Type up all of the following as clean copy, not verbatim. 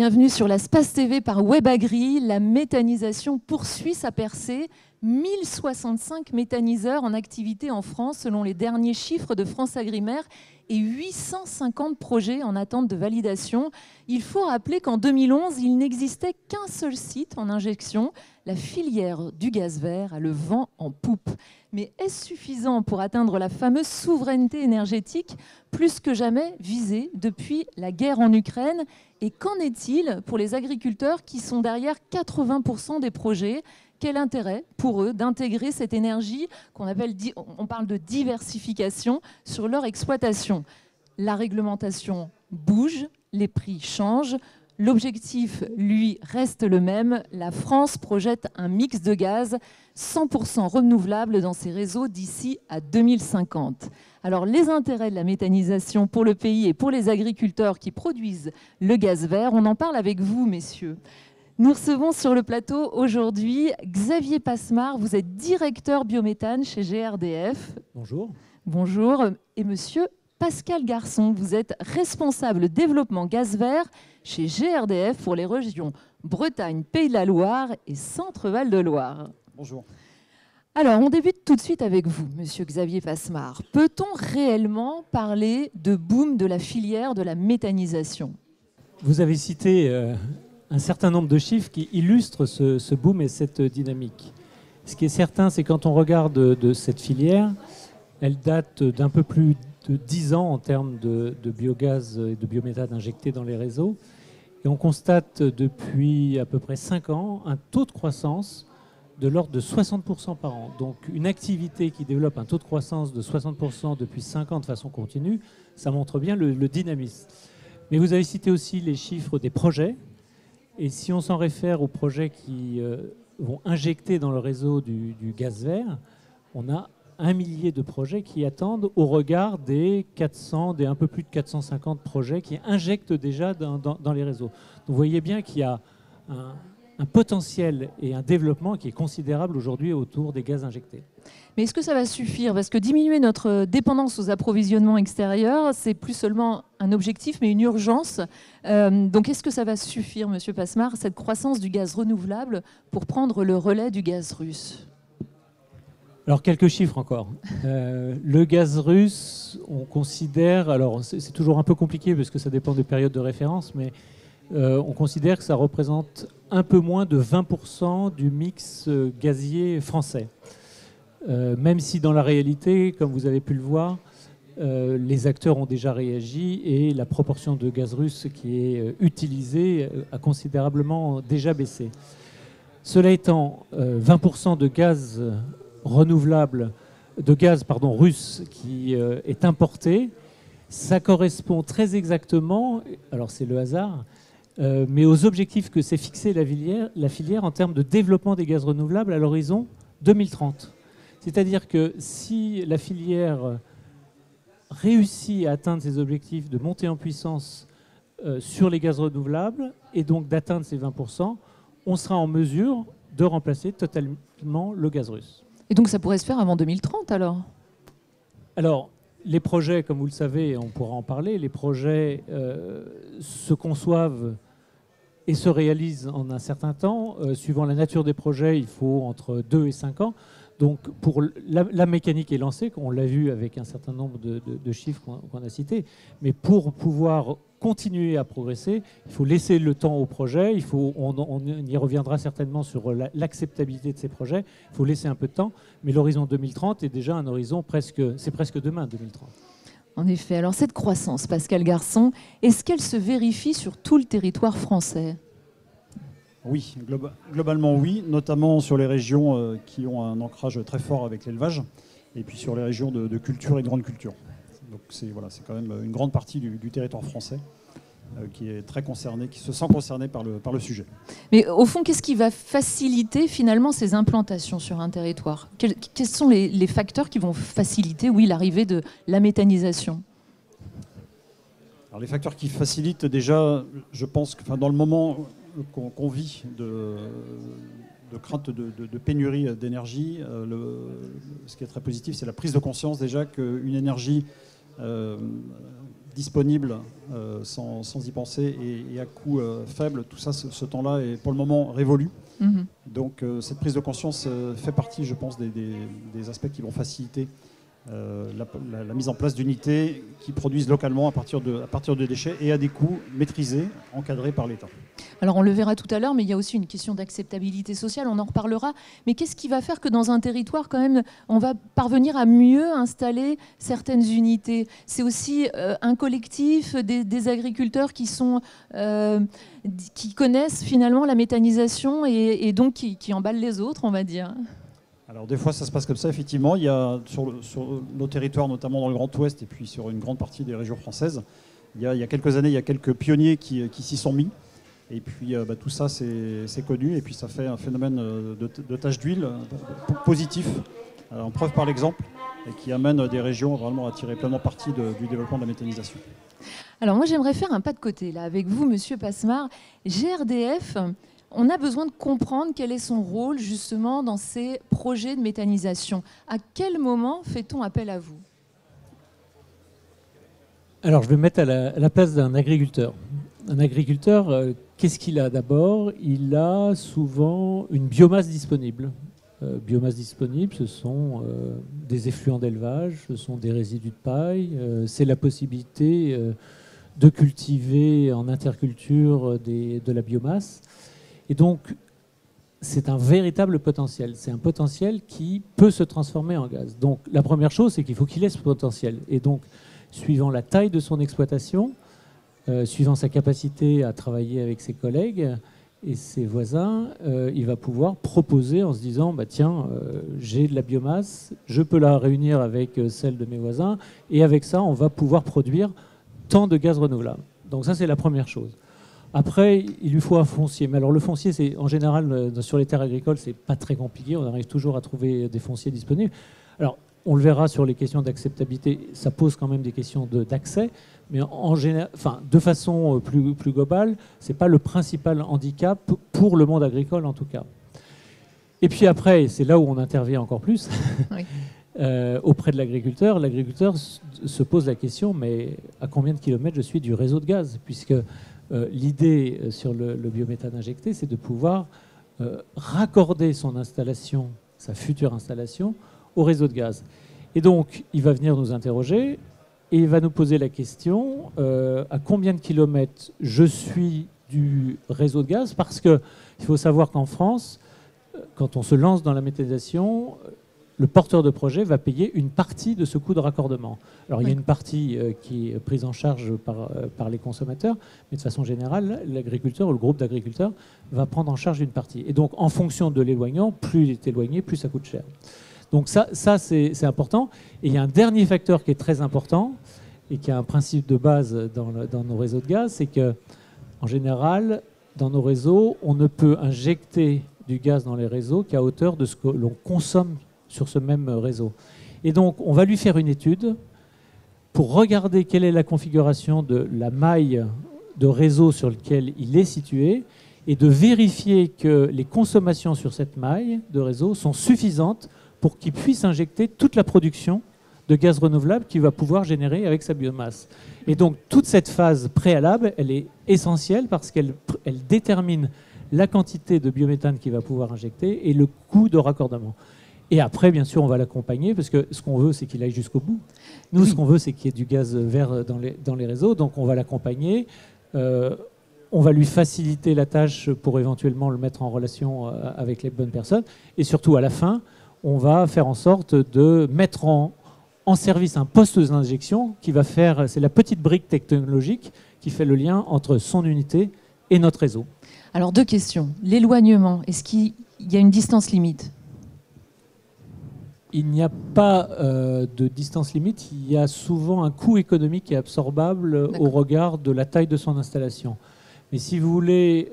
bienvenue sur la Space TV par WebAgri. La méthanisation poursuit sa percée. 1065 méthaniseurs en activité en France selon les derniers chiffres de France Agrimaire et 850 projets en attente de validation. Il faut rappeler qu'en 2011, il n'existait qu'un seul site en injection. La filière du gaz vert a le vent en poupe. Mais est-ce suffisant pour atteindre la fameuse souveraineté énergétique plus que jamais visée depuis la guerre en Ukraine? Et qu'en est-il pour les agriculteurs qui sont derrière 80% des projets? Quel intérêt pour eux d'intégrer cette énergie on parle de diversification sur leur exploitation? La réglementation bouge, les prix changent. L'objectif, lui, reste le même. La France projette un mix de gaz 100% renouvelable dans ses réseaux d'ici à 2050. Alors, les intérêts de la méthanisation pour le pays et pour les agriculteurs qui produisent le gaz vert, on en parle avec vous, messieurs. Nous recevons sur le plateau aujourd'hui Xavier Passemard. Vous êtes directeur biométhane chez GRDF. Bonjour. Bonjour. Et monsieur Pascal Garçon, vous êtes responsable développement gaz vert chez GRDF pour les régions Bretagne, Pays de la Loire et Centre-Val de Loire. Bonjour. Alors, on débute tout de suite avec vous, monsieur Xavier Passemard. Peut-on réellement parler de boom de la filière de la méthanisation? Vous avez cité un certain nombre de chiffres qui illustrent ce boom et cette dynamique. Ce qui est certain, c'est quand on regarde de cette filière, elle date d'un peu plus de 10 ans en termes de biogaz et de biométhane injectés dans les réseaux. Et on constate depuis à peu près 5 ans un taux de croissance de l'ordre de 60% par an. Donc une activité qui développe un taux de croissance de 60% depuis 5 ans de façon continue, ça montre bien le dynamisme. Mais vous avez cité aussi les chiffres des projets. Et si on s'en réfère aux projets qui vont injecter dans le réseau du gaz vert, on a 1 millier de projets qui attendent au regard des un peu plus de 450 projets qui injectent déjà dans les réseaux. Donc vous voyez bien qu'il y a un potentiel et un développement qui est considérable aujourd'hui autour des gaz injectés. Mais est-ce que ça va suffire? Parce que diminuer notre dépendance aux approvisionnements extérieurs, c'est plus seulement un objectif, mais une urgence. Donc est-ce que ça va suffire, monsieur Passemard, cette croissance du gaz renouvelable pour prendre le relais du gaz russe? Alors, quelques chiffres encore. Le gaz russe, on considère, alors c'est toujours un peu compliqué parce que ça dépend des périodes de référence, mais on considère que ça représente un peu moins de 20% du mix gazier français. Même si dans la réalité, comme vous avez pu le voir, les acteurs ont déjà réagi et la proportion de gaz russe qui est utilisée a considérablement déjà baissé. Cela étant, 20% de gaz renouvelable, russe qui est importé, ça correspond très exactement, alors c'est le hasard, mais aux objectifs que s'est fixé la filière en termes de développement des gaz renouvelables à l'horizon 2030. C'est-à-dire que si la filière réussit à atteindre ses objectifs de monter en puissance sur les gaz renouvelables et donc d'atteindre ces 20%, on sera en mesure de remplacer totalement le gaz russe. Et donc ça pourrait se faire avant 2030 alors? Alors, les projets, comme vous le savez, on pourra en parler, les projets se conçoivent et se réalisent en un certain temps. Suivant la nature des projets, il faut entre 2 et 5 ans. Donc, pour la mécanique est lancée, on l'a vu avec un certain nombre de chiffres qu'on a cités, mais pour pouvoir continuer à progresser, il faut laisser le temps au projet, on y reviendra certainement sur l'acceptabilité de ces projets, il faut laisser un peu de temps, mais l'horizon 2030 est déjà un horizon c'est presque demain, 2030. En effet. Alors cette croissance, Pascal Garçon, est-ce qu'elle se vérifie sur tout le territoire français? Oui, globalement oui, notamment sur les régions qui ont un ancrage très fort avec l'élevage, et puis sur les régions de culture et de grande culture. Donc c'est quand même une grande partie du territoire français qui est très concerné, qui se sent concerné par le sujet. Mais au fond, qu'est-ce qui va faciliter finalement ces implantations sur un territoire? Quels sont les facteurs qui vont faciliter, oui, l'arrivée de la méthanisation? Alors les facteurs qui facilitent déjà, je pense que dans le moment qu'on vit de crainte de pénurie d'énergie, ce qui est très positif, c'est la prise de conscience déjà qu'une énergie disponible sans y penser et à coût faible, tout ça, ce temps-là est pour le moment révolu. Donc cette prise de conscience fait partie, je pense, des aspects qui vont faciliter la mise en place d'unités qui produisent localement à partir de déchets et à des coûts maîtrisés, encadrés par l'État. Alors on le verra tout à l'heure, mais il y a aussi une question d'acceptabilité sociale, on en reparlera. Mais qu'est-ce qui va faire que dans un territoire, quand même, on va parvenir à mieux installer certaines unités? C'est aussi un collectif, des agriculteurs qui connaissent finalement la méthanisation et donc qui emballent les autres, on va dire. Alors des fois ça se passe comme ça, effectivement. Il y a sur nos territoires, notamment dans le Grand Ouest et puis sur une grande partie des régions françaises, il y a quelques années, il y a quelques pionniers qui s'y sont mis. Et puis tout ça c'est connu et puis ça fait un phénomène de tache d'huile positif, en preuve par l'exemple, et qui amène des régions vraiment à tirer pleinement parti du développement de la méthanisation. Alors moi j'aimerais faire un pas de côté là avec vous, Monsieur Passemard. GRDF, on a besoin de comprendre quel est son rôle justement dans ces projets de méthanisation. À quel moment fait-on appel à vous? Alors je vais me mettre à la place d'un agriculteur. Un agriculteur, qu'est-ce qu'il a d'abord? Il a souvent une biomasse disponible. Biomasse disponible, ce sont des effluents d'élevage, ce sont des résidus de paille, c'est la possibilité de cultiver en interculture de la biomasse. Et donc, c'est un véritable potentiel. C'est un potentiel qui peut se transformer en gaz. Donc, la première chose, c'est qu'il faut qu'il ait ce potentiel. Et donc, suivant la taille de son exploitation, suivant sa capacité à travailler avec ses collègues et ses voisins, il va pouvoir proposer en se disant tiens, j'ai de la biomasse, je peux la réunir avec celle de mes voisins, et avec ça, on va pouvoir produire tant de gaz renouvelable. Donc ça, c'est la première chose. Après, il lui faut un foncier. Mais alors le foncier, c'est en général, sur les terres agricoles, c'est pas très compliqué. On arrive toujours à trouver des fonciers disponibles. Alors, on le verra sur les questions d'acceptabilité, ça pose quand même des questions d'accès, mais en général, de façon plus globale, ce n'est pas le principal handicap pour le monde agricole en tout cas. Et puis après, c'est là où on intervient encore plus, oui. Auprès de l'agriculteur. L'agriculteur se pose la question, mais à combien de kilomètres je suis du réseau de gaz? Puisque l'idée sur le biométhane injecté, c'est de pouvoir raccorder son installation, sa future installation, au réseau de gaz. Et donc, il va venir nous interroger et il va nous poser la question à combien de kilomètres je suis du réseau de gaz, parce qu'il faut savoir qu'en France, quand on se lance dans la méthanisation, le porteur de projet va payer une partie de ce coût de raccordement. Alors, il y a une partie qui est prise en charge par les consommateurs, mais de façon générale, l'agriculteur ou le groupe d'agriculteurs va prendre en charge une partie. Et donc, en fonction de l'éloignement, plus il est éloigné, plus ça coûte cher. Donc ça c'est important. Et il y a un dernier facteur qui est très important et qui a un principe de base dans nos réseaux de gaz, c'est qu'en général, dans nos réseaux, on ne peut injecter du gaz dans les réseaux qu'à hauteur de ce que l'on consomme sur ce même réseau. Et donc, on va lui faire une étude pour regarder quelle est la configuration de la maille de réseau sur lequel il est situé et de vérifier que les consommations sur cette maille de réseau sont suffisantes pour qu'il puisse injecter toute la production de gaz renouvelable qu'il va pouvoir générer avec sa biomasse. Et donc, toute cette phase préalable, elle est essentielle parce qu'elle détermine la quantité de biométhane qu'il va pouvoir injecter et le coût de raccordement. Et après, bien sûr, on va l'accompagner parce que ce qu'on veut, c'est qu'il aille jusqu'au bout. Nous, ce qu'on veut, c'est qu'il y ait du gaz vert dans les réseaux. Donc, on va l'accompagner. On va lui faciliter la tâche pour éventuellement le mettre en relation avec les bonnes personnes. Et surtout, à la fin, on va faire en sorte de mettre en service un poste d'injection qui va faire, c'est la petite brique technologique qui fait le lien entre son unité et notre réseau. Alors, deux questions. L'éloignement, est-ce qu'il y a une distance limite? Il n'y a pas de distance limite. Il y a souvent un coût économique qui est absorbable au regard de la taille de son installation. Mais si vous voulez,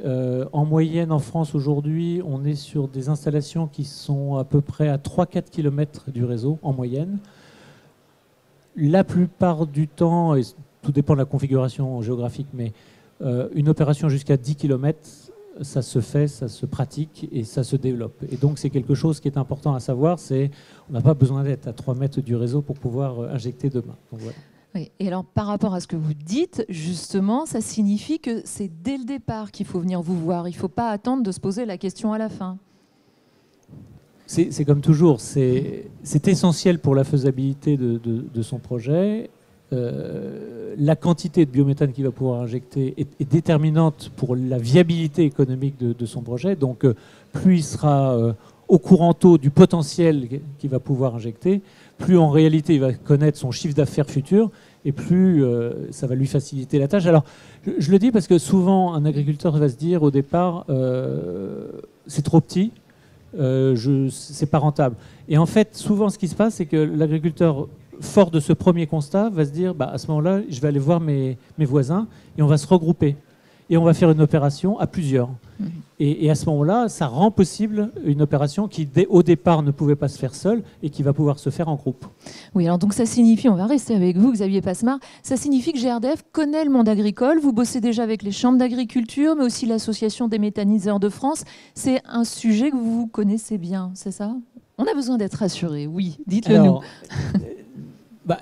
en moyenne en France aujourd'hui, on est sur des installations qui sont à peu près à 3-4 km du réseau en moyenne. La plupart du temps, et tout dépend de la configuration géographique, mais une opération jusqu'à 10 km, ça se fait, ça se pratique et ça se développe. Et donc c'est quelque chose qui est important à savoir, c'est on n'a pas besoin d'être à 3 mètres du réseau pour pouvoir injecter demain. Donc, voilà. Oui. Et alors, par rapport à ce que vous dites, justement, ça signifie que c'est dès le départ qu'il faut venir vous voir. Il ne faut pas attendre de se poser la question à la fin. C'est comme toujours, c'est essentiel pour la faisabilité de son projet. La quantité de biométhane qu'il va pouvoir injecter est déterminante pour la viabilité économique de son projet. Donc, plus il sera au courant tôt du potentiel qu'il va pouvoir injecter, plus en réalité il va connaître son chiffre d'affaires futur et plus ça va lui faciliter la tâche. Alors, je le dis parce que souvent, un agriculteur va se dire au départ, c'est trop petit. C'est pas rentable. Et en fait, souvent, ce qui se passe, c'est que l'agriculteur, fort de ce premier constat, va se dire, à ce moment-là, je vais aller voir mes voisins et on va se regrouper. Et on va faire une opération à plusieurs. Et à ce moment-là, ça rend possible une opération qui, au départ, ne pouvait pas se faire seule et qui va pouvoir se faire en groupe. Oui, alors donc ça signifie, on va rester avec vous, Xavier Passemard, ça signifie que GRDF connaît le monde agricole. Vous bossez déjà avec les chambres d'agriculture, mais aussi l'Association des méthaniseurs de France. C'est un sujet que vous connaissez bien, c'est ça? On a besoin d'être rassuré, oui, dites-le nous.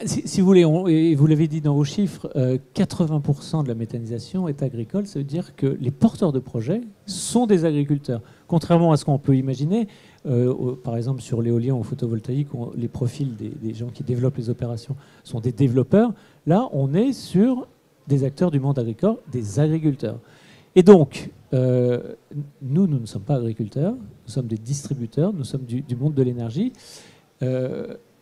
Si vous voulez, et vous l'avez dit dans vos chiffres, 80% de la méthanisation est agricole. Ça veut dire que les porteurs de projets sont des agriculteurs. Contrairement à ce qu'on peut imaginer, par exemple sur l'éolien ou photovoltaïque, les profils des gens qui développent les opérations sont des développeurs. Là, on est sur des acteurs du monde agricole, des agriculteurs. Et donc, nous ne sommes pas agriculteurs, nous sommes des distributeurs, nous sommes du monde de l'énergie.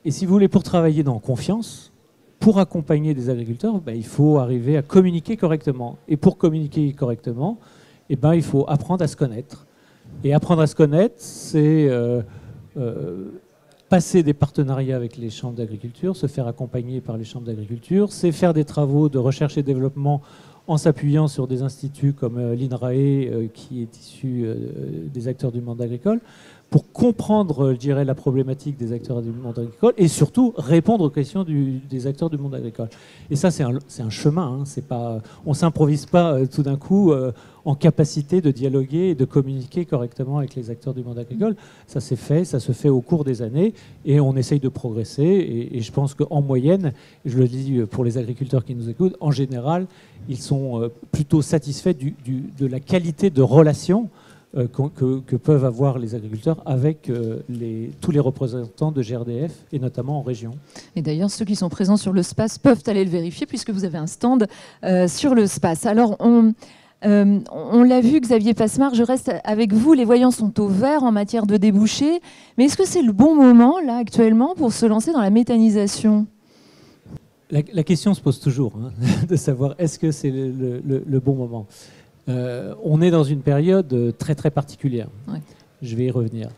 Et si vous voulez, pour travailler dans confiance, pour accompagner des agriculteurs, il faut arriver à communiquer correctement. Et pour communiquer correctement, il faut apprendre à se connaître. Et apprendre à se connaître, c'est passer des partenariats avec les chambres d'agriculture, se faire accompagner par les chambres d'agriculture, c'est faire des travaux de recherche et développement en s'appuyant sur des instituts comme l'INRAE, qui est issu des acteurs du monde agricole, pour comprendre, je dirais, la problématique des acteurs du monde agricole et surtout répondre aux questions des acteurs du monde agricole. Et ça, c'est un chemin. On ne s'improvise pas tout d'un coup en capacité de dialoguer et de communiquer correctement avec les acteurs du monde agricole. Ça s'est fait, ça se fait au cours des années et on essaye de progresser. Et je pense qu'en moyenne, je le dis pour les agriculteurs qui nous écoutent, en général, ils sont plutôt satisfaits de la qualité de relation que peuvent avoir les agriculteurs avec tous les représentants de GRDF, et notamment en région. Et d'ailleurs, ceux qui sont présents sur le SPACE peuvent aller le vérifier, puisque vous avez un stand sur le SPACE. Alors, on l'a vu, Xavier Passemard, je reste avec vous, les voyants sont au vert en matière de débouchés, mais est-ce que c'est le bon moment, là, actuellement, pour se lancer dans la méthanisation ? La question se pose toujours, de savoir est-ce que c'est le bon moment. On est dans une période très très particulière. Ouais. Je vais y revenir.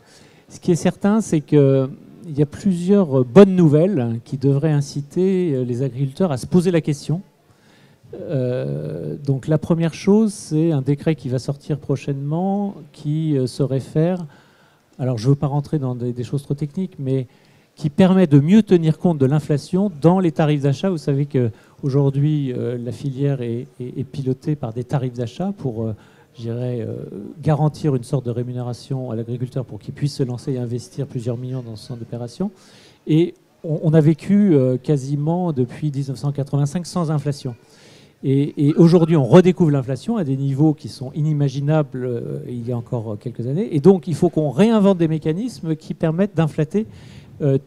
Ce qui est certain, c'est qu'il y a plusieurs bonnes nouvelles qui devraient inciter les agriculteurs à se poser la question. Donc la première chose, c'est un décret qui va sortir prochainement qui se réfère, alors je ne veux pas rentrer dans des choses trop techniques, mais qui permet de mieux tenir compte de l'inflation dans les tarifs d'achat. Vous savez qu'aujourd'hui, la filière est pilotée par des tarifs d'achat pour, garantir une sorte de rémunération à l'agriculteur pour qu'il puisse se lancer et investir plusieurs millions dans ce genre d'opération. Et on a vécu quasiment depuis 1985 sans inflation. Et aujourd'hui, on redécouvre l'inflation à des niveaux qui sont inimaginables il y a encore quelques années. Et donc, il faut qu'on réinvente des mécanismes qui permettent d'inflater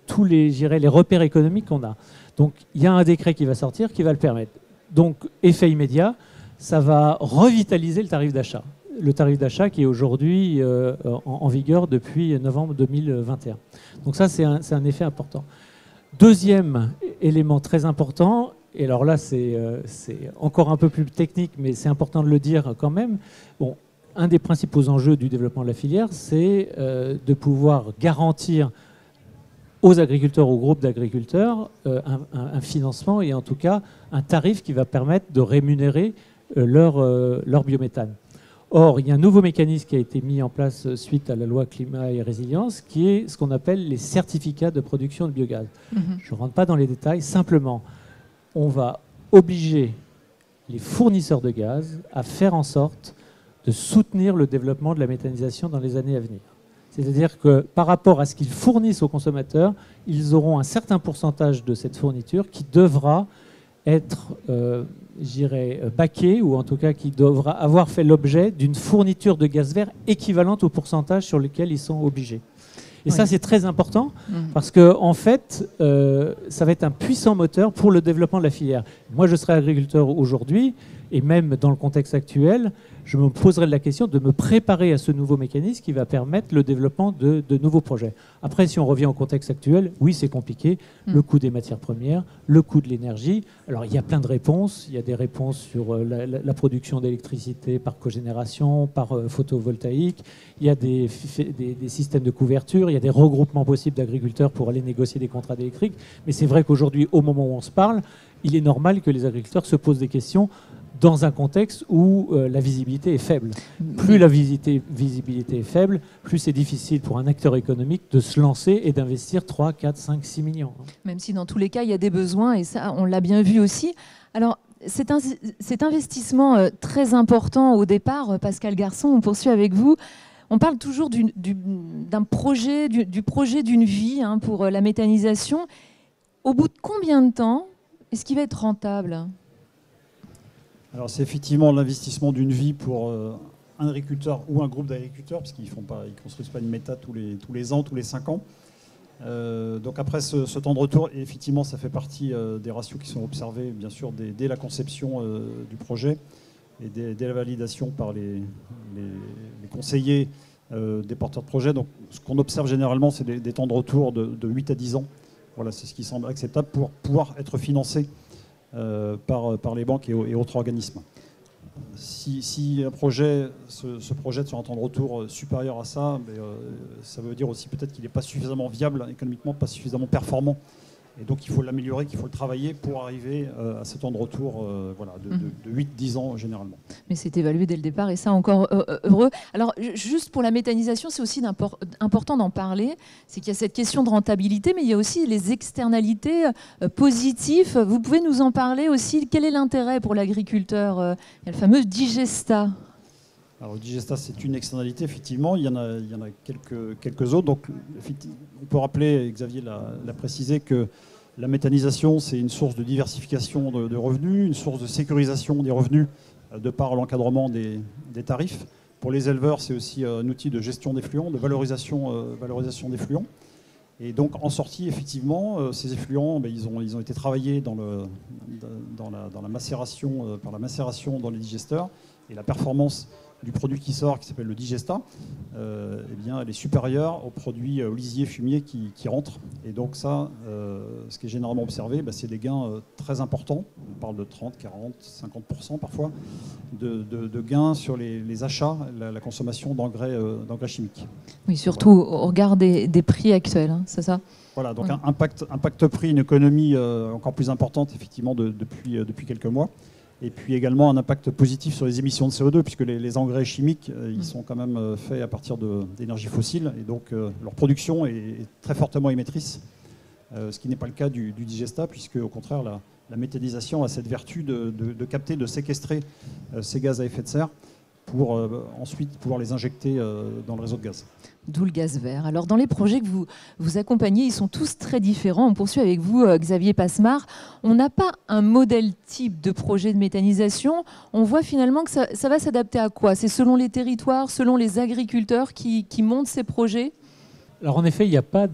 tous les repères économiques qu'on a. Donc il y a un décret qui va sortir qui va le permettre. Donc effet immédiat, ça va revitaliser le tarif d'achat. Le tarif d'achat qui est aujourd'hui en vigueur depuis novembre 2021. Donc ça, c'est un effet important. Deuxième élément très important, et alors là c'est encore un peu plus technique, mais c'est important de le dire quand même. Bon, un des principaux enjeux du développement de la filière, c'est de pouvoir garantir aux agriculteurs, aux groupes d'agriculteurs, un financement et en tout cas un tarif qui va permettre de rémunérer leur biométhane. Or, il y a un nouveau mécanisme qui a été mis en place suite à la loi climat et résilience, qui est ce qu'on appelle les certificats de production de biogaz. Je ne rentre pas dans les détails, simplement, on va obliger les fournisseurs de gaz à faire en sorte de soutenir le développement de la méthanisation dans les années à venir. C'est-à-dire que par rapport à ce qu'ils fournissent aux consommateurs, ils auront un certain pourcentage de cette fourniture qui devra être, j'irais, baqué, ou en tout cas qui devra avoir fait l'objet d'une fourniture de gaz vert équivalente au pourcentage sur lequel ils sont obligés. Et ça, c'est très important parce que, en fait, ça va être un puissant moteur pour le développement de la filière. Moi, je serais agriculteur aujourd'hui, et même dans le contexte actuel, je me poserai la question de me préparer à ce nouveau mécanisme qui va permettre le développement de nouveaux projets. Après, si on revient au contexte actuel, oui, c'est compliqué. Le coût des matières premières, le coût de l'énergie. Alors, il y a plein de réponses. Il y a des réponses sur la production d'électricité par cogénération, par photovoltaïque. Il y a des systèmes de couverture. Il y a des regroupements possibles d'agriculteurs pour aller négocier des contrats électriques. Mais c'est vrai qu'aujourd'hui, au moment où on se parle, il est normal que les agriculteurs se posent des questions dans un contexte où la visibilité est faible. Plus la visibilité est faible, plus c'est difficile pour un acteur économique de se lancer et d'investir 3, 4, 5, 6 millions. Même si dans tous les cas, il y a des besoins, et ça, on l'a bien vu aussi. Alors, cet investissement très important au départ, Pascal Garçon, on poursuit avec vous. On parle toujours d'un projet, du projet d'une vie pour la méthanisation. Au bout de combien de temps est-ce qu'il va être rentable ? Alors c'est effectivement l'investissement d'une vie pour un agriculteur ou un groupe d'agriculteurs, parce qu'ils ne construisent pas une méta tous les ans, tous les 5 ans. Donc après ce temps de retour, effectivement, ça fait partie des ratios qui sont observés, bien sûr, dès la conception du projet et dès la validation par les conseillers des porteurs de projet. Donc ce qu'on observe généralement, c'est des temps de retour de 8 à 10 ans. Voilà, c'est ce qui semble acceptable pour pouvoir être financé par les banques et autres organismes. Si un projet se projette sur un temps de retour supérieur à ça, ça veut dire aussi peut-être qu'il n'est pas suffisamment viable économiquement, pas suffisamment performant. Et donc il faut l'améliorer, qu'il faut le travailler pour arriver à ce temps de retour de 8-10 ans généralement. Mais c'est évalué dès le départ et ça encore heureux. Alors juste pour la méthanisation, c'est aussi important d'en parler. C'est qu'il y a cette question de rentabilité, mais il y a aussi les externalités positives. Vous pouvez nous en parler aussi? Quel est l'intérêt pour l'agriculteur? Il y a le fameux digesta. Alors, le digesta, c'est une externalité, effectivement. Il y en a quelques autres. Donc, on peut rappeler, Xavier l'a précisé, que la méthanisation, c'est une source de diversification de revenus, une source de sécurisation des revenus de par l'encadrement des tarifs. Pour les éleveurs, c'est aussi un outil de gestion d'effluents, de valorisation d'effluents. Et donc, en sortie, effectivement, ces effluents, ils ont été travaillés dans la macération, par la macération dans les digesteurs. Et la performance du produit qui sort, qui s'appelle le digesta, elle est supérieure aux produits lisiers fumiers qui rentrent. Et donc ça, ce qui est généralement observé, c'est des gains très importants. On parle de 30, 40, 50% parfois de gains sur les achats, la consommation d'engrais chimiques. Oui, surtout au regard des prix actuels, c'est ça? Voilà, donc un impact prix, une économie encore plus importante effectivement depuis quelques mois. Et puis également un impact positif sur les émissions de CO2, puisque les engrais chimiques, ils sont quand même faits à partir d'énergie fossile, et donc leur production est très fortement émettrice, ce qui n'est pas le cas du digesta, puisque au contraire la méthanisation a cette vertu de capter, de séquestrer ces gaz à effet de serre pour ensuite pouvoir les injecter dans le réseau de gaz. D'où le gaz vert. Alors dans les projets que vous accompagnez, ils sont tous très différents. On poursuit avec vous, Xavier Passemard. On n'a pas un modèle type de projet de méthanisation. On voit finalement que ça va s'adapter à quoi? C'est selon les territoires, selon les agriculteurs qui montent ces projets? Alors en effet, il n'y a pas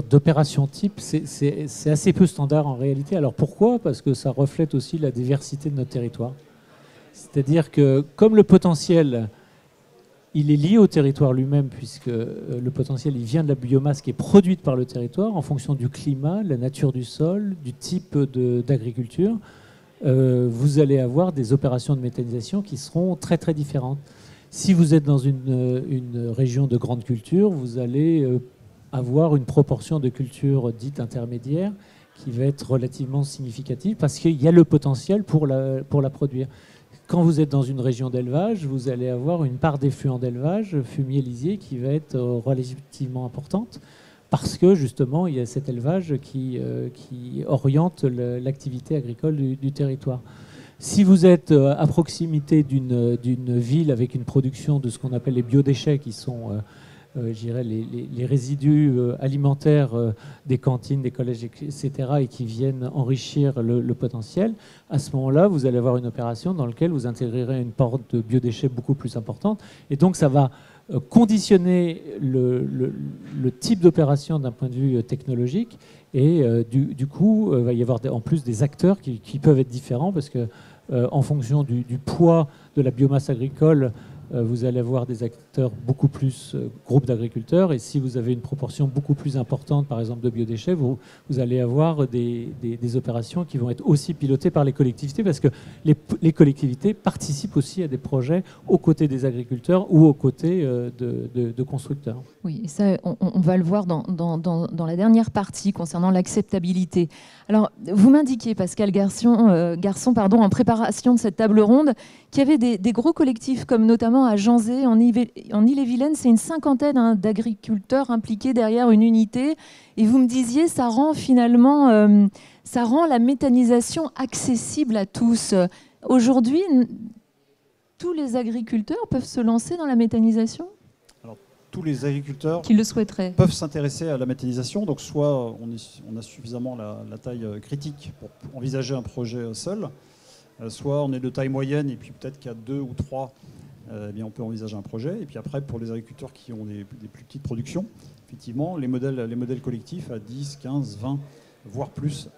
d'opération type. C'est assez peu standard en réalité. Alors pourquoi? Parce que ça reflète aussi la diversité de notre territoire. C'est-à-dire que comme le potentiel, il est lié au territoire lui-même, puisque le potentiel il vient de la biomasse qui est produite par le territoire en fonction du climat, la nature du sol, du type d'agriculture, vous allez avoir des opérations de méthanisation qui seront très très différentes. Si vous êtes dans une région de grande culture, vous allez avoir une proportion de cultures dites intermédiaires qui va être relativement significative parce qu'il y a le potentiel pour la produire. Quand vous êtes dans une région d'élevage, vous allez avoir une part d'effluents d'élevage, fumier lisier, qui va être relativement importante parce que justement, il y a cet élevage qui oriente l'activité agricole du territoire. Si vous êtes à proximité d'une ville avec une production de ce qu'on appelle les biodéchets, qui sont je dirais les résidus alimentaires des cantines, des collèges, etc., et qui viennent enrichir le potentiel, à ce moment-là, vous allez avoir une opération dans laquelle vous intégrerez une part de biodéchets beaucoup plus importante. Et donc, ça va conditionner le type d'opération d'un point de vue technologique. Et du coup, il va y avoir en plus des acteurs qui peuvent être différents parce que en fonction du poids de la biomasse agricole, vous allez avoir des acteurs beaucoup plus groupes d'agriculteurs. Et si vous avez une proportion beaucoup plus importante, par exemple, de biodéchets, vous allez avoir des opérations qui vont être aussi pilotées par les collectivités parce que les collectivités participent aussi à des projets aux côtés des agriculteurs ou aux côtés de constructeurs. Oui, et ça, on va le voir dans la dernière partie concernant l'acceptabilité. Alors, vous m'indiquiez, Pascal Garçon, en préparation de cette table ronde, qu'il y avait des gros collectifs, comme notamment à Janzé, en Ille-et-Vilaine. C'est une cinquantaine d'agriculteurs impliqués derrière une unité. Et vous me disiez, ça rend finalement la méthanisation accessible à tous. Aujourd'hui, tous les agriculteurs peuvent se lancer dans la méthanisation ? Tous les agriculteurs qui le souhaiteraient peuvent s'intéresser à la méthanisation. Donc soit on a suffisamment la taille critique pour envisager un projet seul, soit on est de taille moyenne et puis peut-être qu'à 2 ou 3, eh bien on peut envisager un projet. Et puis après, pour les agriculteurs qui ont des plus petites productions, effectivement, les modèles collectifs à 10, 15, 20, voire plus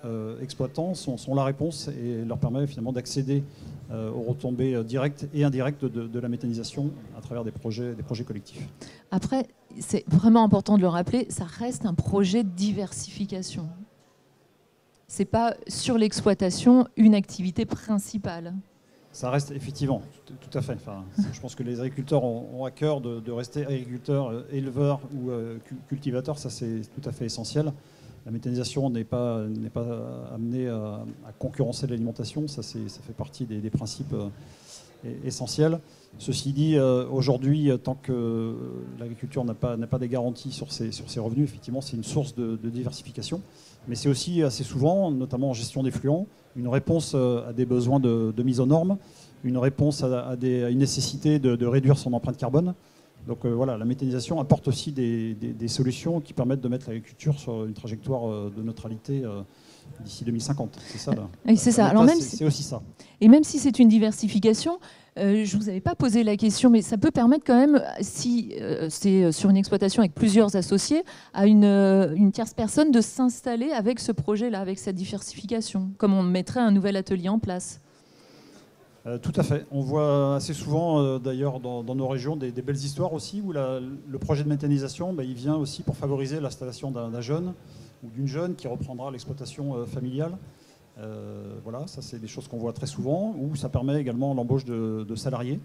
exploitants sont la réponse et leur permet finalement d'accéder aux retombées directes et indirectes de la méthanisation à travers des projets collectifs. Après, c'est vraiment important de le rappeler, ça reste un projet de diversification. Ce n'est pas sur l'exploitation une activité principale. Ça reste effectivement, tout à fait. Enfin, je pense que les agriculteurs ont à cœur de rester agriculteurs, éleveurs ou cultivateurs, ça c'est tout à fait essentiel. La méthanisation n'est pas amenée à concurrencer l'alimentation, ça fait partie des principes essentiels. Ceci dit, aujourd'hui, tant que l'agriculture n'a pas des garanties sur ses revenus, effectivement, c'est une source de diversification. Mais c'est aussi assez souvent, notamment en gestion d'effluents, une réponse à des besoins de mise aux normes, une réponse à une nécessité de réduire son empreinte carbone. Donc voilà, la méthanisation apporte aussi des solutions qui permettent de mettre l'agriculture sur une trajectoire de neutralité d'ici 2050. C'est ça. Oui, c'est ça. Alors c'est aussi ça. Et même si c'est une diversification, je ne vous avais pas posé la question, mais ça peut permettre quand même, si c'est sur une exploitation avec plusieurs associés, à une tierce personne de s'installer avec ce projet-là, avec cette diversification, comme on mettrait un nouvel atelier en place. Tout à fait. On voit assez souvent, d'ailleurs, dans nos régions, des belles histoires aussi, où le projet de méthanisation, il vient aussi pour favoriser l'installation d'un jeune ou d'une jeune qui reprendra l'exploitation familiale. Voilà, ça c'est des choses qu'on voit très souvent, où ça permet également l'embauche de salariés.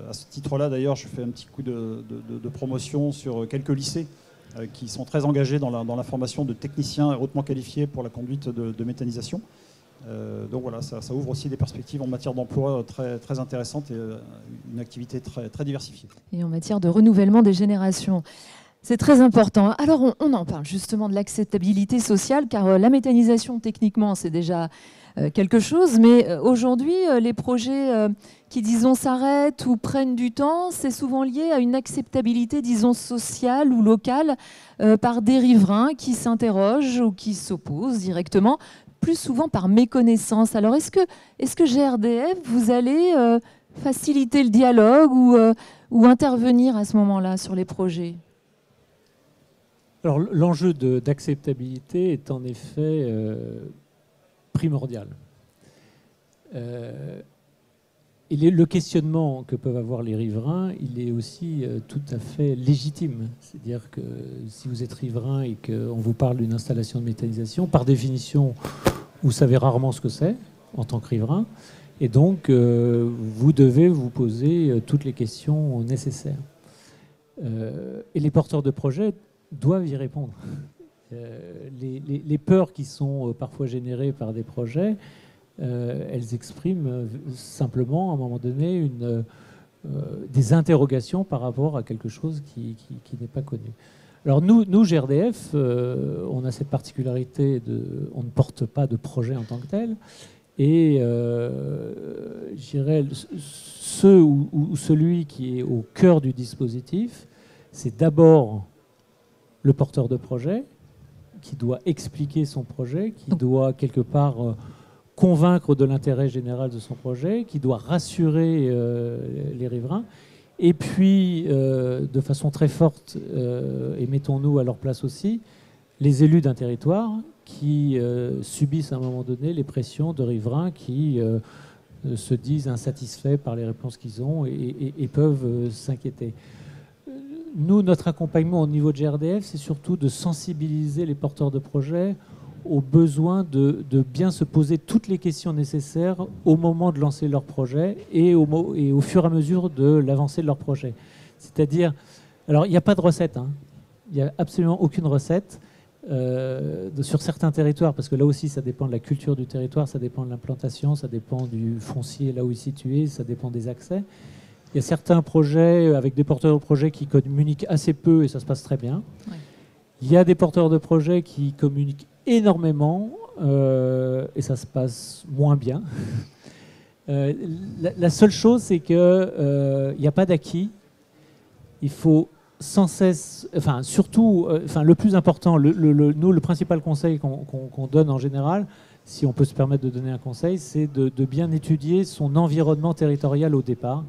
À ce titre-là, d'ailleurs, je fais un petit coup de promotion sur quelques lycées qui sont très engagés dans la formation de techniciens hautement qualifiés pour la conduite de méthanisation. Donc voilà, ça ouvre aussi des perspectives en matière d'emploi très, très intéressantes et une activité très, très diversifiée. Et en matière de renouvellement des générations. C'est très important. Alors on en parle justement de l'acceptabilité sociale, car la méthanisation, techniquement, c'est déjà quelque chose, mais aujourd'hui, les projets qui, disons, s'arrêtent ou prennent du temps, c'est souvent lié à une acceptabilité, disons, sociale ou locale par des riverains qui s'interrogent ou qui s'opposent directement, plus souvent par méconnaissance. Alors est-ce que GRDF, vous allez faciliter le dialogue ou intervenir à ce moment-là sur les projets ? Alors l'enjeu d'acceptabilité est en effet primordial. Et le questionnement que peuvent avoir les riverains, il est aussi tout à fait légitime. C'est-à-dire que si vous êtes riverain et qu'on vous parle d'une installation de méthanisation, par définition, vous savez rarement ce que c'est en tant que riverain. Et donc, vous devez vous poser toutes les questions nécessaires. Et les porteurs de projets doivent y répondre. Les peurs qui sont parfois générées par des projets, elles expriment simplement, à un moment donné, des interrogations par rapport à quelque chose qui n'est pas connu. Alors nous GRDF, on a cette particularité on ne porte pas de projet en tant que tel, et je dirais celui qui est au cœur du dispositif, c'est d'abord le porteur de projet qui doit expliquer son projet, qui doit quelque part convaincre de l'intérêt général de son projet, qui doit rassurer les riverains. Et puis, de façon très forte, et mettons-nous à leur place aussi, les élus d'un territoire qui subissent à un moment donné les pressions de riverains qui se disent insatisfaits par les réponses qu'ils ont et peuvent s'inquiéter. Nous, notre accompagnement au niveau de GRDF, c'est surtout de sensibiliser les porteurs de projets au besoin de bien se poser toutes les questions nécessaires au moment de lancer leur projet et au fur et à mesure de l'avancée de leur projet. C'est-à-dire, alors il n'y a pas de recette, hein. Il n'y a absolument aucune recette sur certains territoires, parce que là aussi ça dépend de la culture du territoire, ça dépend de l'implantation, ça dépend du foncier là où il est situé, ça dépend des accès. Il y a certains projets avec des porteurs de projets qui communiquent assez peu et ça se passe très bien. Ouais. Il y a des porteurs de projets qui communiquent énormément et ça se passe moins bien. La seule chose, c'est qu'il n'y a pas d'acquis. Il faut sans cesse, enfin surtout, le plus important, nous, le principal conseil qu'on donne en général, si on peut se permettre de donner un conseil, c'est de bien étudier son environnement territorial au départ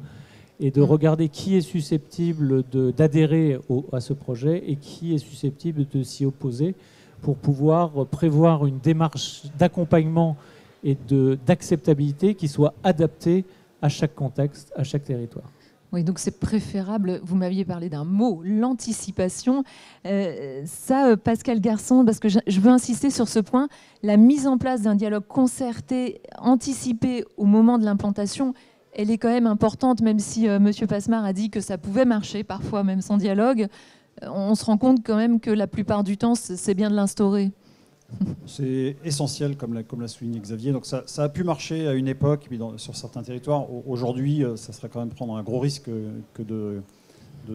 et de regarder qui est susceptible d'adhérer à ce projet et qui est susceptible de s'y opposer pour pouvoir prévoir une démarche d'accompagnement et d'acceptabilité qui soit adaptée à chaque contexte, à chaque territoire. Oui, donc c'est préférable, vous m'aviez parlé d'un mot, l'anticipation. Pascal Garçon, parce que je veux insister sur ce point, la mise en place d'un dialogue concerté, anticipé au moment de l'implantation, elle est quand même importante, même si M. Passemard a dit que ça pouvait marcher, parfois même sans dialogue. On se rend compte quand même que la plupart du temps, c'est bien de l'instaurer. C'est essentiel, comme l'a souligné Xavier. Donc ça a pu marcher à une époque, puis sur certains territoires. Aujourd'hui, ça serait quand même prendre un gros risque que de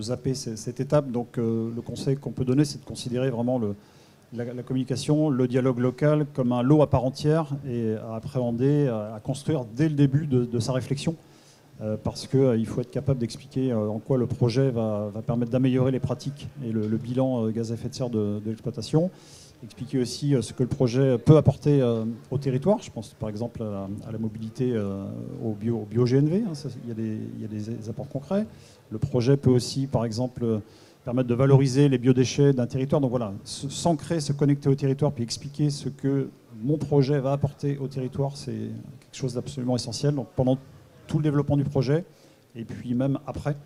zapper cette étape. Donc le conseil qu'on peut donner, c'est de considérer vraiment la communication, le dialogue local comme un lot à part entière et à appréhender, à construire dès le début de sa réflexion. Parce qu'il faut être capable d'expliquer en quoi le projet va permettre d'améliorer les pratiques et le bilan gaz à effet de serre de l'exploitation. Expliquer aussi ce que le projet peut apporter au territoire. Je pense par exemple à la mobilité au bio-GNV. Hein, il y a des apports concrets. Le projet peut aussi, par exemple, permettre de valoriser les biodéchets d'un territoire. Donc voilà, s'ancrer, se connecter au territoire, puis expliquer ce que mon projet va apporter au territoire, c'est quelque chose d'absolument essentiel. Donc pendant tout le développement du projet, et puis même après,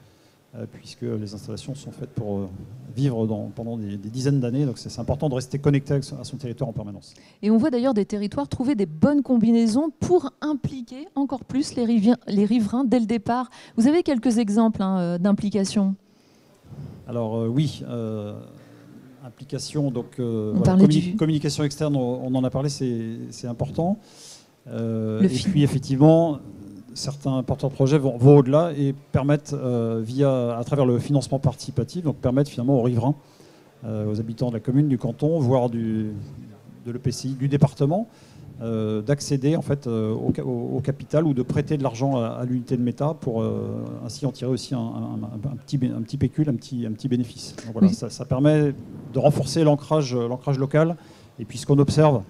puisque les installations sont faites pour vivre pendant des dizaines d'années. Donc c'est important de rester connecté à son territoire en permanence. Et on voit d'ailleurs des territoires trouver des bonnes combinaisons pour impliquer encore plus les riverains dès le départ. Vous avez quelques exemples d'implication ? Alors oui, implication, donc communication externe, on en a parlé, c'est important. Et puis effectivement, certains porteurs de projets vont au-delà et permettent, à travers le financement participatif, donc permettent finalement aux riverains, aux habitants de la commune, du canton, voire de l'EPCI, du département, d'accéder en fait au capital ou de prêter de l'argent à l'unité de méta pour ainsi en tirer aussi un petit pécule, un petit bénéfice. Donc voilà, oui. ça permet de renforcer l'ancrage local. Et puis ce qu'on observe,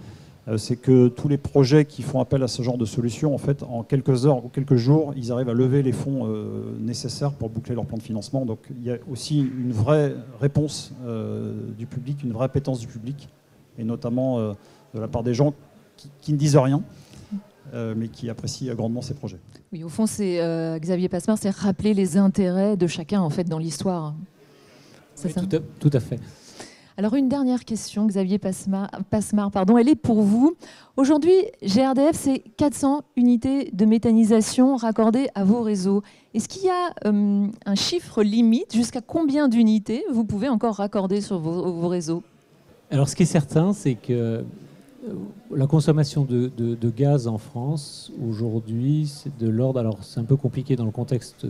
c'est que tous les projets qui font appel à ce genre de solution, en fait, en quelques heures ou quelques jours, ils arrivent à lever les fonds nécessaires pour boucler leur plan de financement. Donc il y a aussi une vraie réponse du public, une vraie appétence du public, et notamment de la part des gens qui ne disent rien, mais qui apprécient grandement ces projets. Oui, au fond, c'est Xavier Passemard, c'est rappeler les intérêts de chacun en fait dans l'histoire. Oui, tout à fait. Alors une dernière question, Xavier Passemard, elle est pour vous. Aujourd'hui, GRDF, c'est 400 unités de méthanisation raccordées à vos réseaux. Est-ce qu'il y a un chiffre limite, jusqu'à combien d'unités vous pouvez encore raccorder sur vos réseaux ? Alors ce qui est certain, c'est que la consommation de gaz en France, aujourd'hui, c'est de l'ordre... Alors c'est un peu compliqué dans le contexte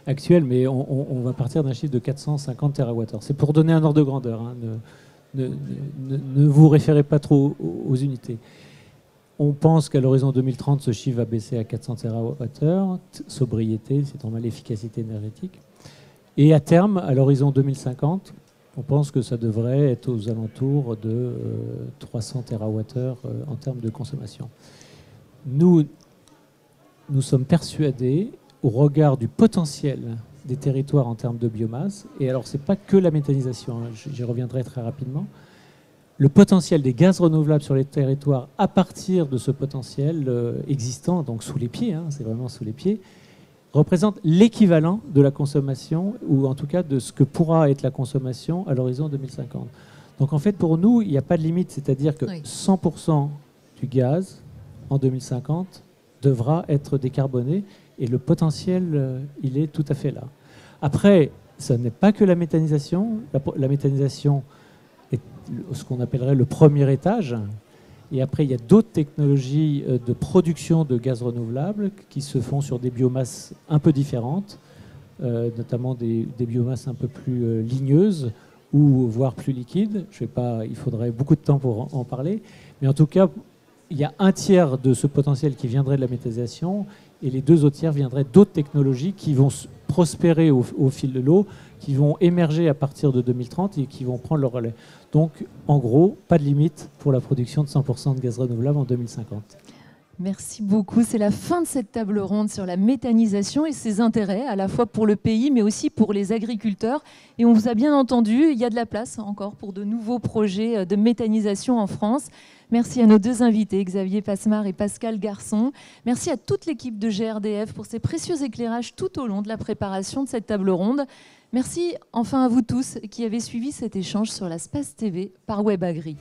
actuel, mais on va partir d'un chiffre de 450 TWh. C'est pour donner un ordre de grandeur. Hein. Ne vous référez pas trop aux unités. On pense qu'à l'horizon 2030, ce chiffre va baisser à 400 TWh. Sobriété, c'est normal, efficacité énergétique. Et à terme, à l'horizon 2050, on pense que ça devrait être aux alentours de 300 TWh en termes de consommation. Nous sommes persuadés, au regard du potentiel des territoires en termes de biomasse, et alors ce n'est pas que la méthanisation, hein, j'y reviendrai très rapidement, le potentiel des gaz renouvelables sur les territoires à partir de ce potentiel existant, donc sous les pieds, hein, c'est vraiment sous les pieds, représente l'équivalent de la consommation, ou en tout cas de ce que pourra être la consommation à l'horizon 2050. Donc en fait, pour nous, il n'y a pas de limite, c'est-à-dire que 100% du gaz en 2050 devra être décarboné, et le potentiel, il est tout à fait là. Après, ce n'est pas que la méthanisation. La méthanisation est ce qu'on appellerait le premier étage. Et après, il y a d'autres technologies de production de gaz renouvelable qui se font sur des biomasses un peu différentes, notamment des biomasses un peu plus ligneuses ou voire plus liquides. Il faudrait beaucoup de temps pour en parler. Mais en tout cas, il y a un tiers de ce potentiel qui viendrait de la méthanisation et les 2 autres tiers viendraient d'autres technologies qui vont prospérer au fil de l'eau, qui vont émerger à partir de 2030 et qui vont prendre le relais. Donc, en gros, pas de limite pour la production de 100% de gaz renouvelable en 2050. Merci beaucoup. C'est la fin de cette table ronde sur la méthanisation et ses intérêts, à la fois pour le pays, mais aussi pour les agriculteurs. Et on vous a bien entendu, il y a de la place encore pour de nouveaux projets de méthanisation en France. Merci à nos 2 invités, Xavier Passemard et Pascal Garçon. Merci à toute l'équipe de GRDF pour ces précieux éclairages tout au long de la préparation de cette table ronde. Merci enfin à vous tous qui avez suivi cet échange sur la Space TV par WebAgri.